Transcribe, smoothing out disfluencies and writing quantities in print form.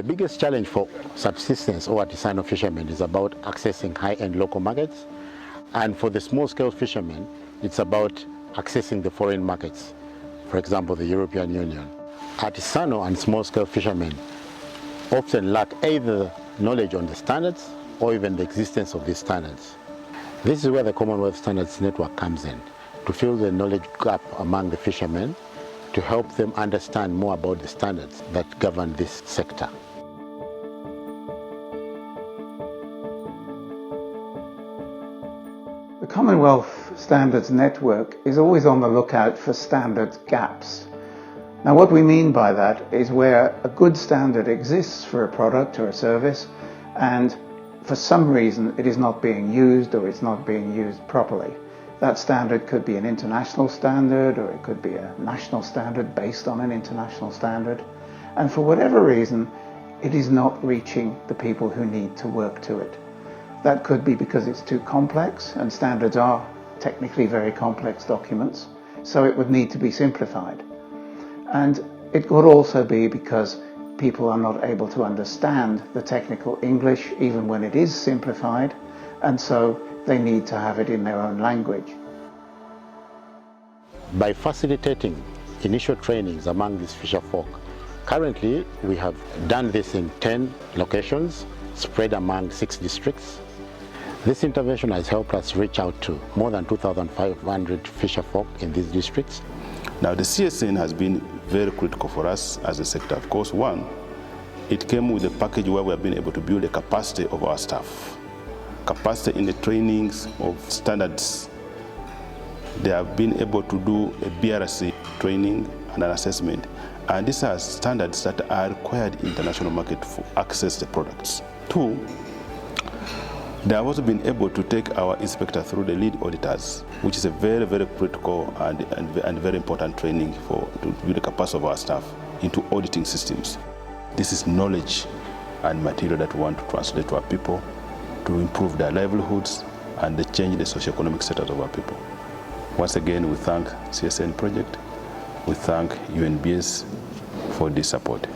The biggest challenge for subsistence or artisanal fishermen is about accessing high-end local markets, and for the small-scale fishermen, it's about accessing the foreign markets, for example, the European Union. Artisanal and small-scale fishermen often lack either knowledge on the standards or even the existence of these standards. This is where the Commonwealth Standards Network comes in, to fill the knowledge gap among the fishermen, to help them understand more about the standards that govern this sector. The Commonwealth Standards Network is always on the lookout for standard gaps. Now, what we mean by that is where a good standard exists for a product or a service, and for some reason it is not being used or it's not being used properly. That standard could be an international standard, or it could be a national standard based on an international standard. And for whatever reason, it is not reaching the people who need to work to it. That could be because it's too complex, and standards are technically very complex documents, so it would need to be simplified. And it could also be because people are not able to understand the technical English even when it is simplified, and so they need to have it in their own language. By facilitating initial trainings among these fisher folk, currently we have done this in 10 locations spread among 6 districts. This intervention has helped us reach out to more than 2,500 fisher folk in these districts. Now, the CSN has been very critical for us as a sector. Of course, one, it came with a package where we have been able to build the capacity of our staff. Capacity in the trainings of standards. They have been able to do a BRC training and an assessment. And these are standards that are required in the international market to access the products. Two, they have also been able to take our inspector through the lead auditors, which is a very, very critical and very important training to build the capacity of our staff into auditing systems. This is knowledge and material that we want to translate to our people to improve their livelihoods and to change the socio-economic status of our people. Once again, we thank CSN Project, we thank UNBS for this support.